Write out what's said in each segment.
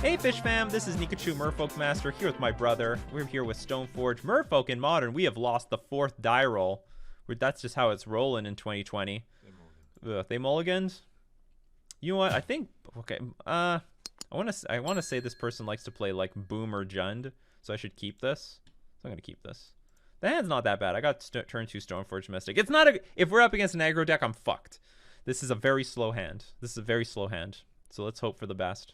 Hey Fish Fam, this is Nikachu Merfolk Master here with my brother. We're here with Stoneforge Merfolk in Modern. We have lost the 4th die roll. That's just how it's rolling in 2020. They mulligans? You know what? I think okay. I want to say this person likes to play like Boomer Jund, so I should keep this. So I'm gonna keep this. The hand's not that bad. I got turn 2 Stoneforge Mystic. It's not a. If we're up against an aggro deck, I'm fucked. This is a very slow hand. So let's hope for the best.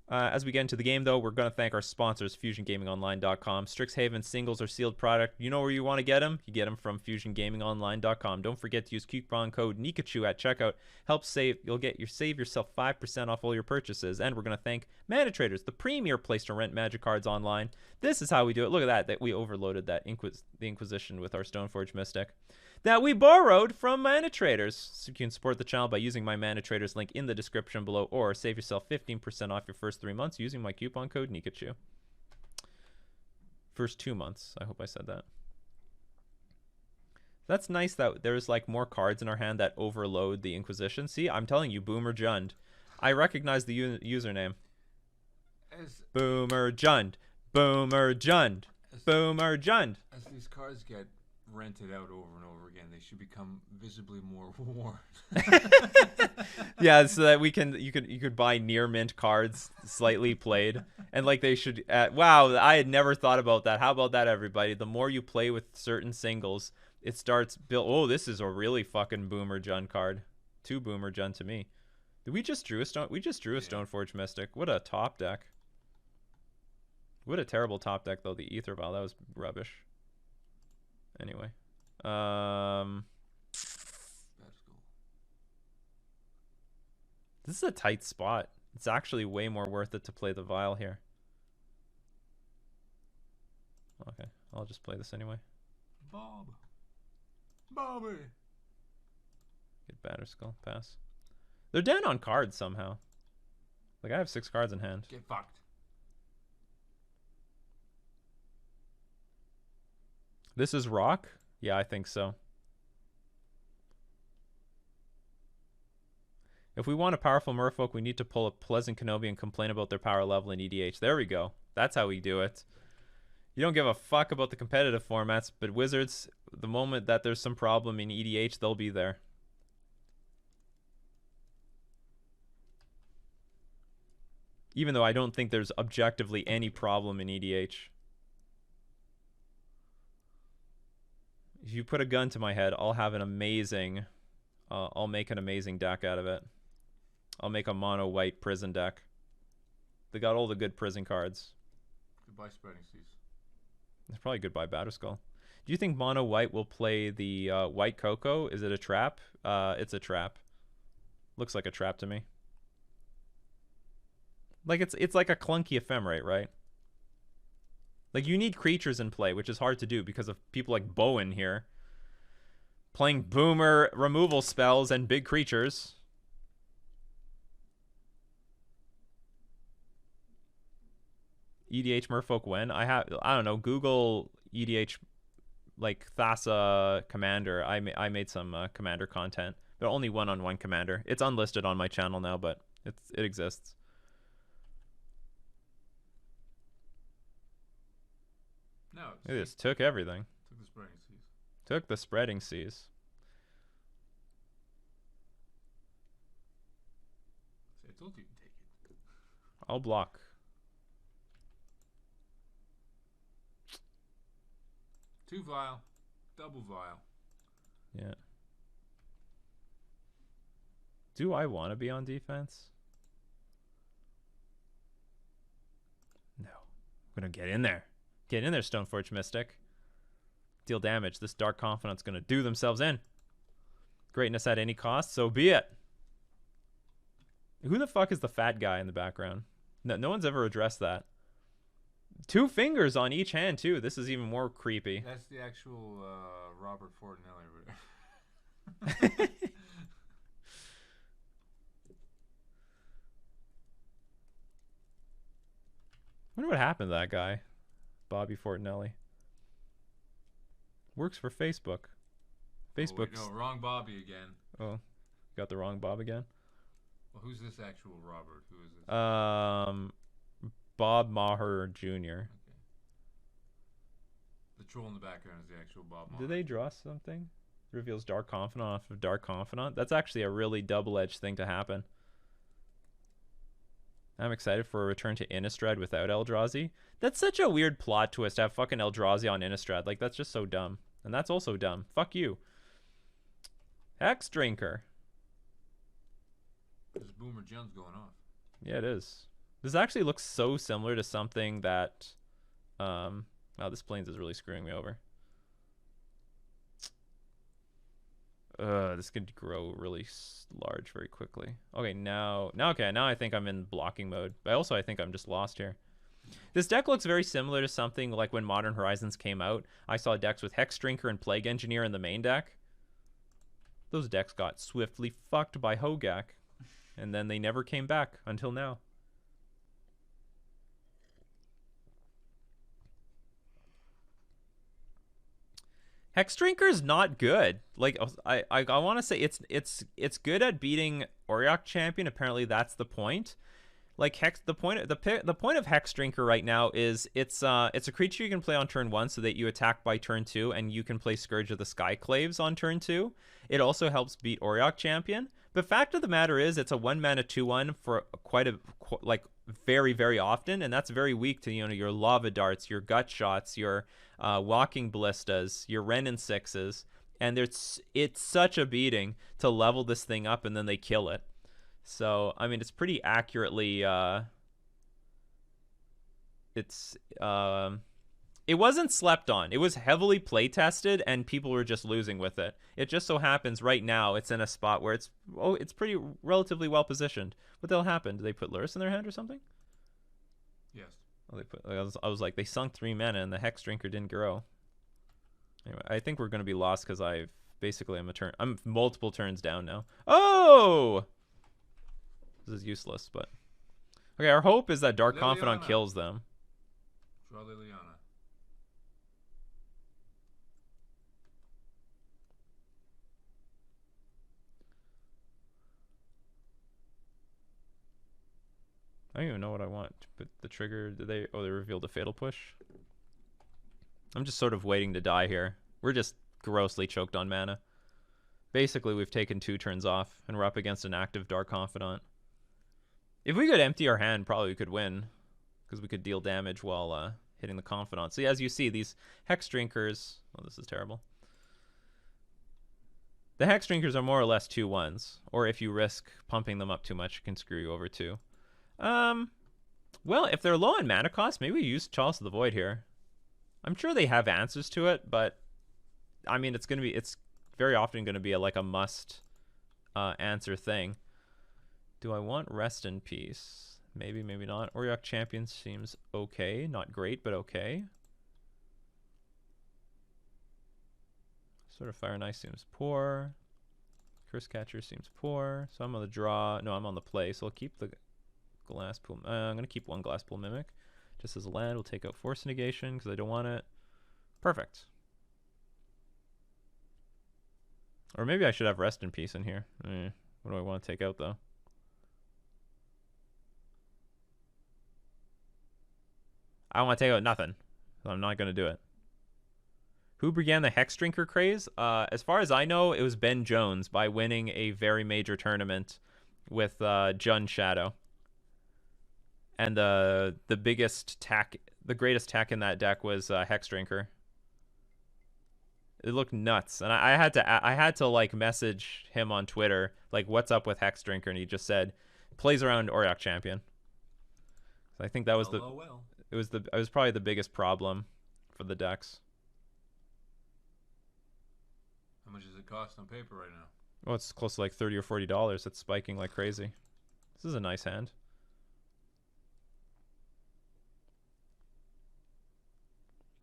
As we get into the game, though, we're going to thank our sponsors, FusionGamingOnline.com. Strixhaven singles are sealed product. You know where you want to get them? You get them from FusionGamingOnline.com. Don't forget to use coupon code Nikachu at checkout. Help save. You'll save yourself 5% off all your purchases. And we're going to thank Mana Traders, the premier place to rent Magic cards online. This is how we do it. Look at that we overloaded the Inquisition with our Stoneforge Mystic that we borrowed from Mana Traders. So you can support the channel by using my Mana Traders link in the description below, or save yourself 15% off your first 3 months using my coupon code Nikachu. First 2 months. I hope I said that. That's nice that there's like more cards in our hand that overload the Inquisition. See, I'm telling you, Boomer Jund. I recognize the username. Boomer Jund. Boomer Jund. Boomer Jund. As these cards get rented out over and over again, they should become visibly more worn. Yeah, so that you could buy near mint cards slightly played, and like they should wow, I had never thought about that. How about that, everybody? The more you play with certain singles, it starts build. Oh, this is a really fucking Boomer Jund card. 2 Boomer Jund to me. We just drew a Stoneforge Mystic. What a top deck. What a terrible top deck though. The Ether Vial, that was rubbish. Anyway, this is a tight spot. It's actually way more worth it to play the Vial here. Okay, I'll just play this anyway. Bobby. Get Batterskull, pass. They're down on cards somehow. Like I have 6 cards in hand. Get fucked. This is rock? Yeah, I think so. If we want a powerful Merfolk, we need to pull a Pleasant Kenobi and complain about their power level in EDH. There we go. That's how we do it. You don't give a fuck about the competitive formats, but Wizards, the moment that there's some problem in EDH, they'll be there. Even though I don't think there's objectively any problem in EDH. If you put a gun to my head, I'll have an amazing, I'll make an amazing deck out of it. I'll make a mono white prison deck. They got all the good prison cards. Goodbye Spreading Seas. It's probably goodbye Batterskull. Do you think mono white will play the white Coco? Is it a trap? It's a trap. Looks like a trap to me. Like it's like a clunky ephemerate, right? Like, you need creatures in play, which is hard to do because of people like Bowen here. Playing Boomer removal spells and big creatures. EDH Merfolk when? I don't know, Google EDH, like, Thassa Commander. I made some Commander content. But only one-on-one Commander. It's unlisted on my channel now, but it exists. No, It just took everything. Took the Spreading Seas. Took the Spreading Seas. See, I told you to take it. I'll block. Two Vial. Double Vial. Yeah. Do I want to be on defense? No. I'm going to get in there. Get in there, Stoneforge Mystic. Deal damage. This Dark Confidant's going to do themselves in. Greatness at any cost, so be it. Who the fuck is the fat guy in the background? No one's ever addressed that. 2 fingers on each hand, too. This is even more creepy. That's the actual Robert Fortinelli over there. I wonder what happened to that guy. Bobby Fortinelli. Works for Facebook. Facebook. Oh, wait, no, wrong Bobby again. Oh, got the wrong Bob again. Well, who's this actual Robert? Who is this? Bob Maher Jr. Okay. The troll in the background is the actual Bob Maher. Did they draw something? Reveals Dark Confidant off of Dark Confidant. That's actually a really double-edged thing to happen. I'm excited for a return to Innistrad without Eldrazi. That's such a weird plot twist to have fucking Eldrazi on Innistrad. Like, that's just so dumb. And that's also dumb. Fuck you. Hex Drinker. There's Boomer Jones going off. Yeah, it is. This actually looks so similar to something that... wow, this Plains is really screwing me over. This could grow really large very quickly. Okay, now I think I'm in blocking mode. But also I think I'm just lost here. This deck looks very similar to something like when Modern Horizons came out. I saw decks with Hex Drinker and Plague Engineer in the main deck. Those decks got swiftly fucked by Hogak. And then they never came back until now. Hex Drinker is not good. Like I want to say it's good at beating Auriok Champion. Apparently that's the point. Like the point of Hex Drinker right now is it's a creature you can play on turn 1 so that you attack by turn 2 and you can play Scourge of the Skyclaves on turn 2. It also helps beat Auriok Champion. But fact of the matter is it's a 1-mana 2/1 for like very, very often, and that's very weak to your Lava Darts, your Gut Shots, your Walking Ballistas, your Renin 6s, and it's such a beating to level this thing up and then they kill it. So I mean, it's pretty accurately it wasn't slept on. It was heavily play tested and people were just losing with it. It just so happens right now it's in a spot where it's pretty relatively well positioned. What the hell happened? Did they put Lurrus in their hand or something? Yes. Oh, I was like, they sunk 3 mana and the Hex Drinker didn't grow. Anyway, I think we're gonna be lost because I'm multiple turns down now. Oh, this is useless, but okay. Our hope is that Dark Confidant kills them. Draw Liliana. I don't even know what I want. But the trigger, they revealed a Fatal Push. I'm just sort of waiting to die here. We're just grossly choked on mana. Basically, we've taken 2 turns off, and we're up against an active Dark Confidant. If we could empty our hand, probably we could win, because we could deal damage while hitting the Confidant. So as you see, these Hex Drinkers... Oh, this is terrible. The Hex Drinkers are more or less 2/1s, or if you risk pumping them up too much, it can screw you over too. Well, if they're low on mana cost, maybe we use Chalice of the Void here. I'm sure they have answers to it, but I mean, it's very often going to be a must answer thing. Do I want Rest in Peace? Maybe, maybe not. Auriok Champion seems okay. Not great, but okay. Sort of Fire and Ice seems poor. Curse Catcher seems poor. So I'm on the draw. No, I'm on the play, so I'll keep the Glass Pool. I'm going to keep 1 Glass Pool Mimic. Just as a land, we'll take out Force Negation because I don't want it. Perfect. Or maybe I should have Rest in Peace in here. What do I want to take out, though? I don't want to take out nothing. So I'm not going to do it. Who began the Hex Drinker craze? As far as I know, it was Ben Jones by winning a very major tournament with Jun Shadow. And the greatest tack in that deck was Hex Drinker. It looked nuts, and I had to like message him on Twitter, like, what's up with Hex Drinker, and he just said, plays around Auriok Champion. So I think that was it was probably the biggest problem for the decks. How much does it cost on paper right now? Oh, it's close to like $30 or $40. It's spiking like crazy. This is a nice hand.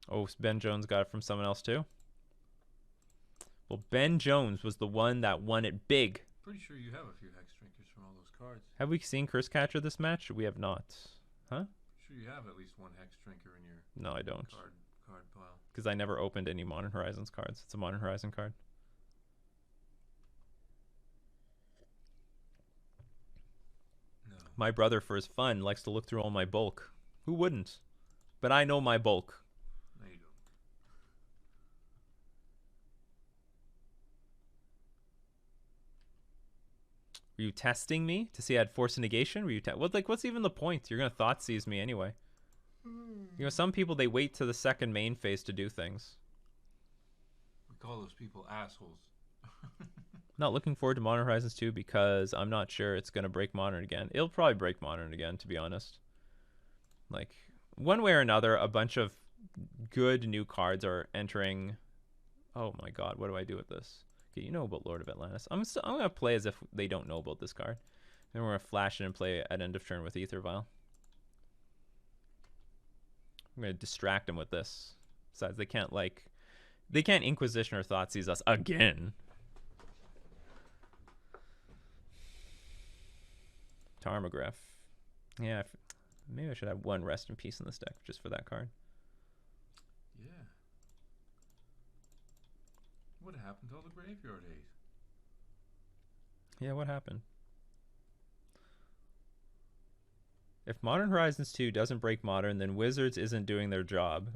Oh, Ben Jones got it from someone else too? Well, Ben Jones was the one that won it big. Pretty sure you have a few Hex Drinkers from all those cards. Have we seen Curse Catcher this match? We have not. Huh? Sure you have at least 1 Hex Drinker in your No, I don't. card pile. Because I never opened any Modern Horizons cards. It's a Modern Horizon card. My brother, for his fun, likes to look through all my bulk. Who wouldn't? But I know my bulk. No, you don't. Were you testing me to see I had force of negation? Were you what's even the point? You're gonna thought seize me anyway. You know, some people, they wait to the second main phase to do things. We call those people assholes. Not looking forward to Modern Horizons 2 because I'm not sure it's gonna break Modern again. It'll probably break Modern again, to be honest. Like, one way or another, a bunch of good new cards are entering. Oh my god, what do I do with this? Okay, you know about Lord of Atlantis. I'm gonna play as if they don't know about this card. Then we're gonna flash it and play at end of turn with Ether Vial. I'm gonna distract them with this. Besides, they can't Inquisition or Thoughtseize us again. Tarmograph. Yeah, maybe I should have one Rest in Peace in this deck just for that card. Yeah. What happened to all the graveyard hate? Yeah, what happened? If Modern Horizons 2 doesn't break Modern, then Wizards isn't doing their job.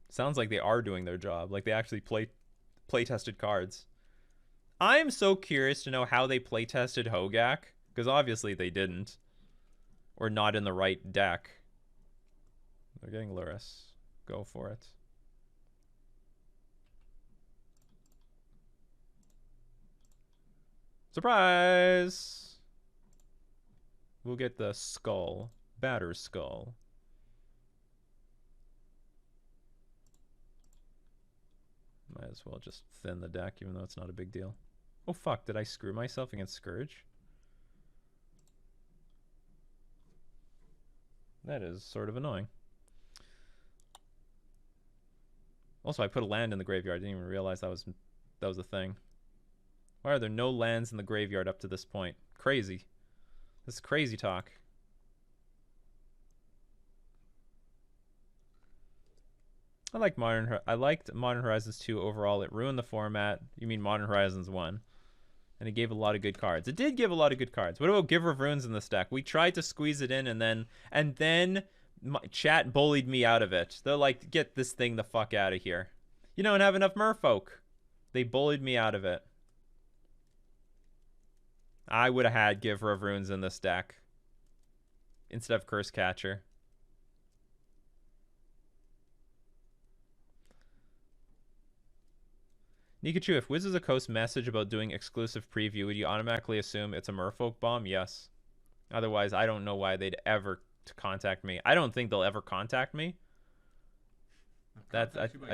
Sounds like they are doing their job. Like they actually play-tested cards. I am so curious to know how they play-tested Hogak, because obviously they didn't. Or not in the right deck. They're getting Luris. Go for it. Surprise! We'll get the skull. Batter skull. Might as well just thin the deck, even though it's not a big deal. Oh fuck, did I screw myself against Scourge? That is sort of annoying. Also, I put a land in the graveyard. I didn't even realize that was a thing. Why are there no lands in the graveyard up to this point? Crazy. This is crazy talk. I liked Modern Horizons 2 overall. It ruined the format. You mean Modern Horizons 1. And it gave a lot of good cards. It did give a lot of good cards. What about Giver of Runes in this deck? We tried to squeeze it in, and then my chat bullied me out of it. They're like, get this thing the fuck out of here. You don't have enough Merfolk. They bullied me out of it. I would have had Giver of Runes in this deck instead of Curse Catcher. Nikachu, if Wizards of the Coast message about doing exclusive preview, would you automatically assume it's a Merfolk bomb? Yes. Otherwise, I don't know why they'd ever contact me. I don't think they'll ever contact me. I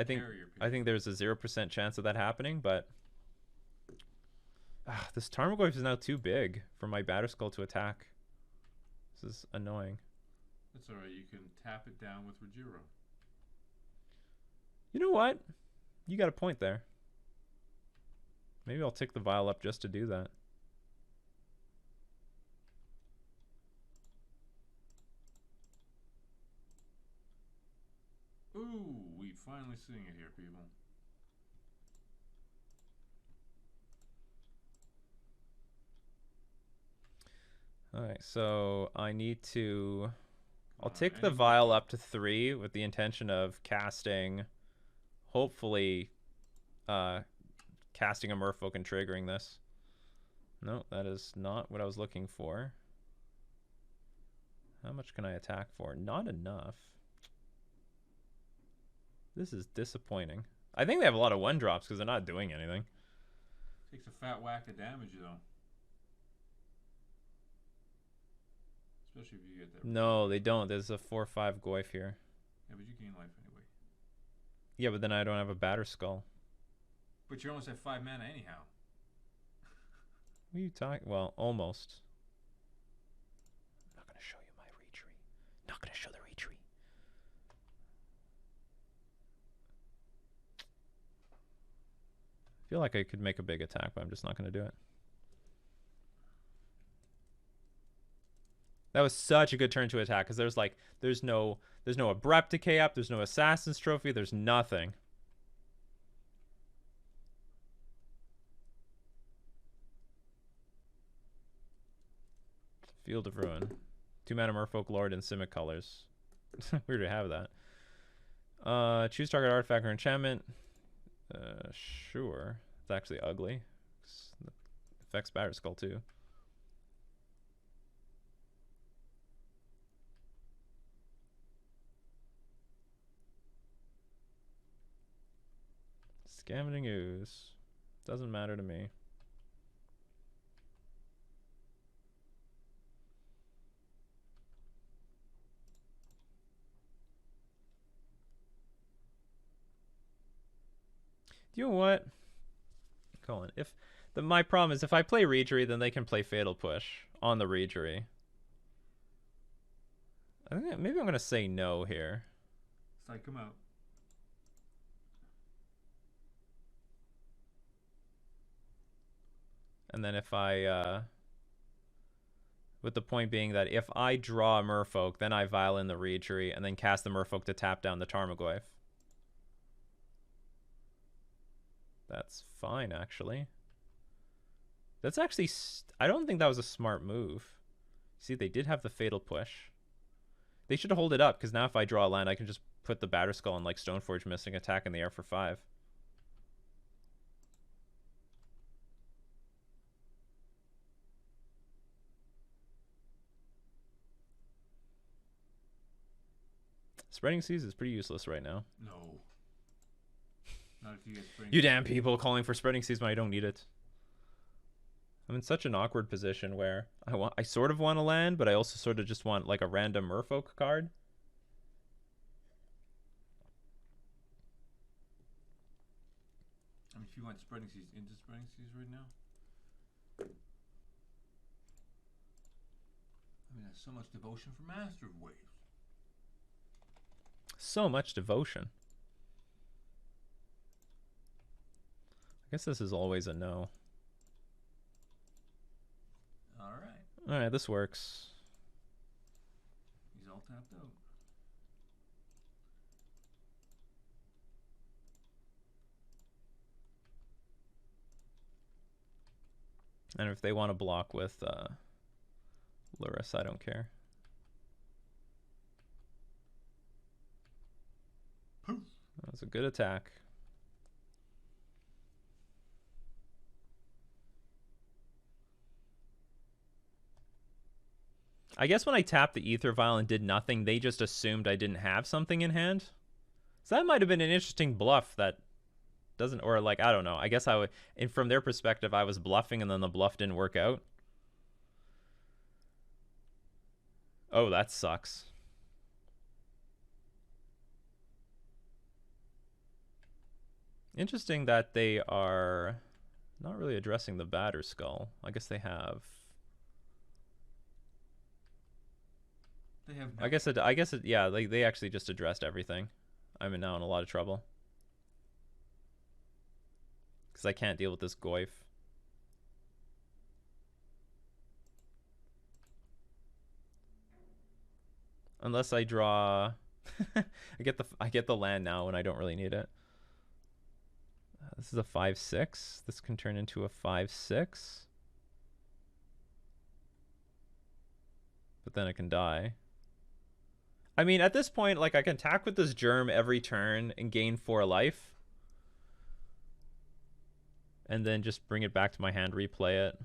think there's a 0% chance of that happening, but this Tarmogoyf is now too big for my Batterskull to attack. This is annoying. That's alright, you can tap it down with Rajiro. You know what? You got a point there. Maybe I'll tick the vial up just to do that. Ooh, we finally seeing it here, people. Alright, so I need to... I'll tick the vial up to 3 with the intention of casting, hopefully, casting a Merfolk and triggering this. No, that is not what I was looking for. How much can I attack for? Not enough. This is disappointing. I think they have a lot of 1-drops because they're not doing anything. Takes a fat whack of damage, though. Especially if you get that. No, they don't. There's a 4/5 Goyf here. Yeah, but you gain life anyway. Yeah, but then I don't have a Batterskull. But you're almost at 5 mana anyhow. What are you talking? Well, almost. I'm not going to show you my retreat. Not going to show the retreat. I feel like I could make a big attack, but I'm just not going to do it. That was such a good turn to attack because there's no Abrupt Decay up, there's no Assassin's Trophy, there's nothing. Field of Ruin. 2-mana Merfolk Lord in Simic colors. Weird to have that. Choose target artifact or enchantment. Sure. It's actually ugly. It affects Batterskull too. Scavenging Ooze. Doesn't matter to me. You know what? Colin, if my problem is if I play Reejerey, then they can play Fatal Push on the Reejerey. I think maybe I'm gonna say no here. Psych him out. And then if I with the point being that if I draw a Merfolk, then I Violin the Reejerey and then cast the Merfolk to tap down the Tarmogoyf. That's fine, actually. That's actually... I don't think that was a smart move. See, they did have the Fatal Push. They should hold it up, because now if I draw a land, I can just put the Batterskull and like Stoneforge Missing attack in the air for 5. Spreading Seas is pretty useless right now. No. Not if you get Spreading You damn people calling for Spreading Seas when I don't need it. I'm in such an awkward position where I sort of want to land, but I also sort of just want like a random Merfolk card. I mean, if you want Spreading Seas into Spreading Seas right now. I mean, that's so much devotion for Master of Waves. So much devotion. I guess this is always a no. Alright. Alright, this works. He's all tapped out. And if they want to block with Lurrus, I don't care. Poof. That was a good attack. I guess when I tapped the Ether Vial and did nothing, they just assumed I didn't have something in hand. So that might have been an interesting bluff that doesn't, or like, I don't know. I guess I would, and from their perspective, I was bluffing and then the bluff didn't work out. Oh, that sucks. Interesting that they are not really addressing the Batterskull. I guess they have. They have. I guess it. Yeah, like they actually just addressed everything. I'm now in a lot of trouble because I can't deal with this Goyf. Unless I draw. I get the land now when I don't really need it. This is a 5/6. This can turn into a 5/6. But then it can die. I mean, at this point, like, I can attack with this Germ every turn and gain 4 life. And then just bring it back to my hand, replay it.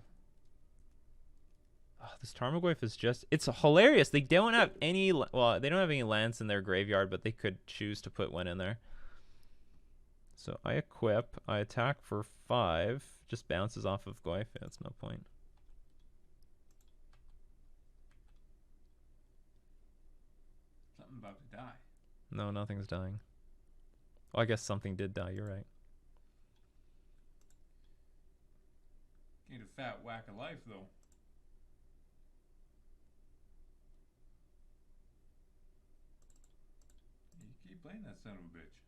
Oh, this Tarmogoyf is just... It's hilarious. They don't have any... Well, they don't have any lands in their graveyard, but they could choose to put one in there. So I equip. I attack for 5. Just bounces off of Goyf. Yeah, that's no point. Something about to die. No, nothing's dying. Oh, I guess something did die. You're right. Gained a fat whack of life, though. You keep playing that son of a bitch.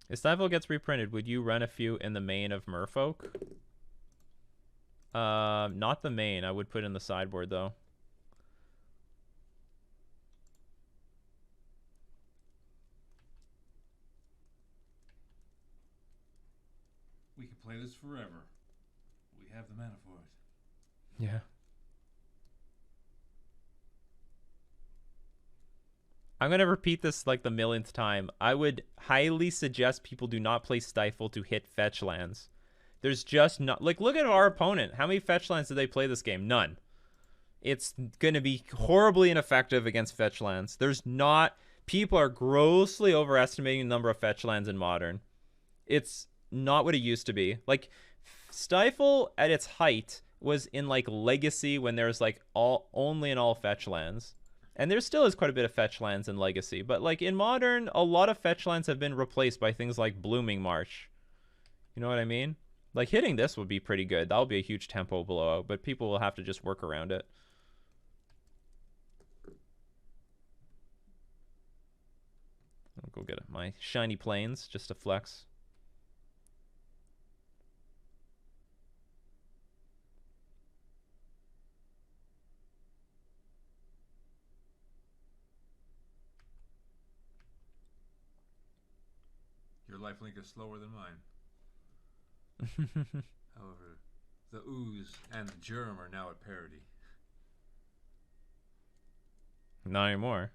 If Stifle gets reprinted, would you run a few in the main of Merfolk? Not the main. I would put in the sideboard, though. We could play this forever. We have the mana for it. Yeah. I'm going to repeat this like the millionth time. I would highly suggest people do not play Stifle to hit fetch lands. There's just not... Like, look at our opponent. How many fetch lands did they play this game? None. It's going to be horribly ineffective against fetch lands. There's not... People are grossly overestimating the number of fetch lands in Modern. It's not what it used to be. Like, Stifle at its height was in, like, Legacy when there's, like, only and all fetch lands. And there still is quite a bit of fetch lands in Legacy. But, like, in Modern, a lot of fetch lands have been replaced by things like Blooming Marsh. You know what I mean? Like, hitting this would be pretty good. That'll be a huge tempo blowout. But people will have to just work around it. I'll go get my shiny plains just to flex. Your lifelink is slower than mine. However, the ooze and the germ are now at parity. Not anymore.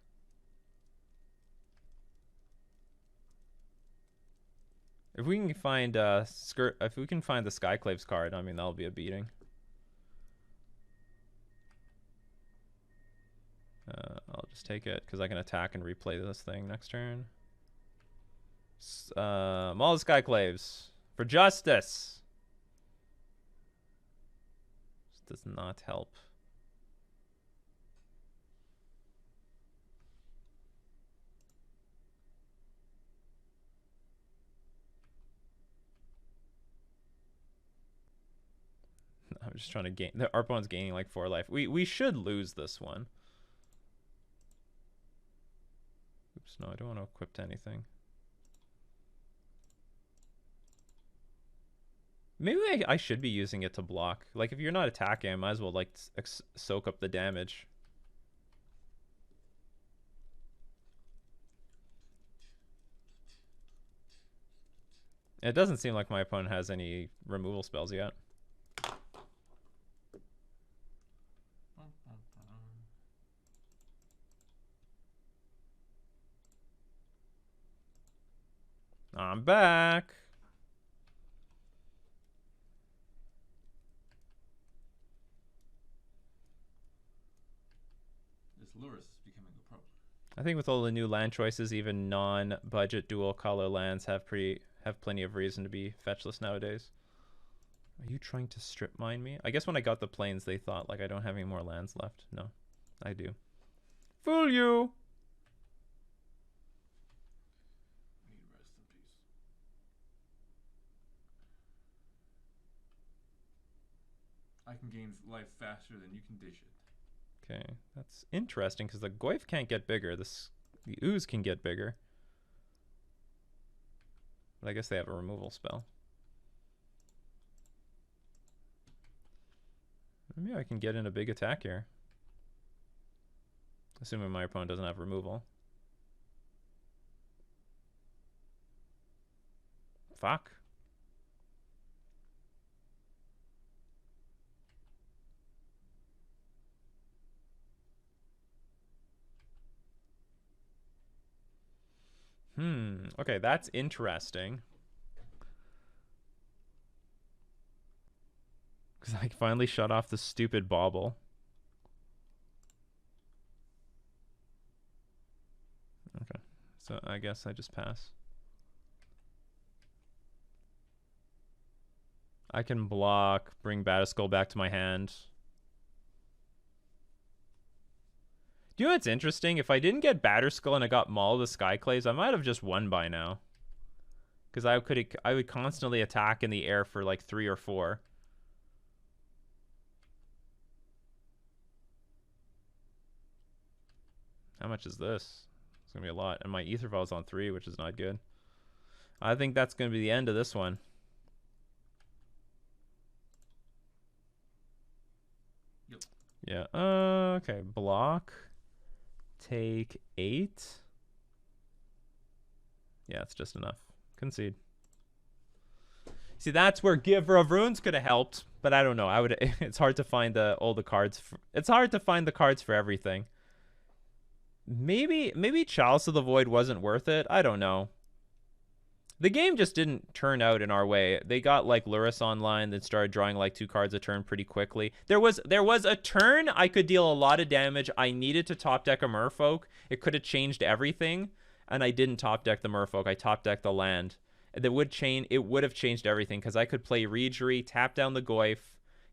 If we can find if we can find the Skyclaves card, I mean that'll be a beating. I'll just take it because I can attack and replay this thing next turn. Maul the Skyclaves for justice. This does not help. I'm just trying to gain. Our opponent's gaining like 4 life. We should lose this one. Oops, no, I don't want to equip to anything. Maybe I should be using it to block. Like, if you're not attacking, I might as well, like, soak up the damage. It doesn't seem like my opponent has any removal spells yet. I'm back. This Lurrus is becoming a problem. I think with all the new land choices, even non-budget dual color lands have plenty of reason to be fetchless nowadays. Are you trying to strip mine me? I guess when I got the plains, they thought like I don't have any more lands left. No, I do. Fool you! Rest in peace. I can gain life faster than you can dish it. Okay, that's interesting because the Goyf can't get bigger. The Ooze can get bigger. But I guess they have a removal spell. Maybe I can get in a big attack here. Assuming my opponent doesn't have removal. Fuck. Okay, that's interesting. Because I finally shut off the stupid bauble. Okay, so I guess I just pass. I can block, bring Batterskull back to my hand. Do you know what's interesting? If I didn't get Batterskull and I got Maul the Skyclaves, I might have just won by now. Because I would constantly attack in the air for like 3 or 4. How much is this? It's going to be a lot. And my Ether Vial's on 3, which is not good. I think that's going to be the end of this one. Yep. Yeah. Okay. Block. Take 8. Yeah, it's just enough. Concede. See, that's where Giver of Runes could have helped. But But I don't know. I would. It's hard to find all the cards. It's hard to find the cards for everything. Maybe Chalice of the Void wasn't worth it. I don't know. The game just didn't turn out in our way. They got like Lurrus online, then started drawing like 2 cards a turn pretty quickly. There was a turn I could deal a lot of damage. I needed to top deck a Merfolk. It could have changed everything, and I didn't top deck the Merfolk. I top decked the land. It would have changed everything because I could play Reejerey, tap down the Goyf,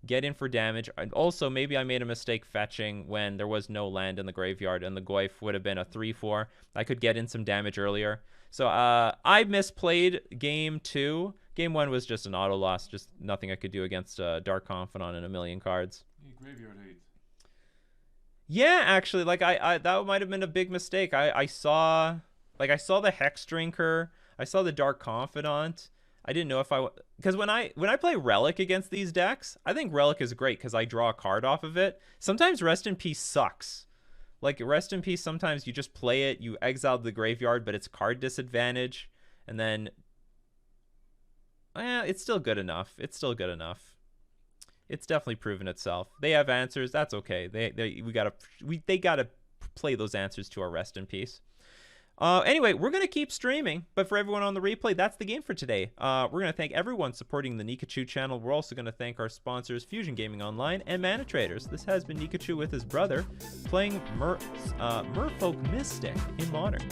get in for damage. And also, maybe I made a mistake fetching when there was no land in the graveyard, and the Goyf would have been a 3/4. I could get in some damage earlier. So I misplayed game 2. Game 1 was just an auto loss, just nothing I could do against Dark Confidant and a million cards. Graveyard hate. Yeah, actually, like I that might have been a big mistake. I saw the Hex Drinker, I saw the Dark Confidant. I didn't know if because when I play Relic against these decks, I think Relic is great because I draw a card off of it. Sometimes Rest in Peace sucks. Like, Rest in Peace, sometimes you just play it, you exile the graveyard, but it's card disadvantage, and then it's still good enough. It's still good enough. It's definitely proven itself. They have answers. That's okay. They gotta play those answers to our Rest in Peace. Anyway, we're gonna keep streaming, but for everyone on the replay, that's the game for today. We're gonna thank everyone supporting the Nikachu channel. We're also gonna thank our sponsors, Fusion Gaming Online and Mana Traders. This has been Nikachu with his brother, playing Merfolk Mystic in Modern.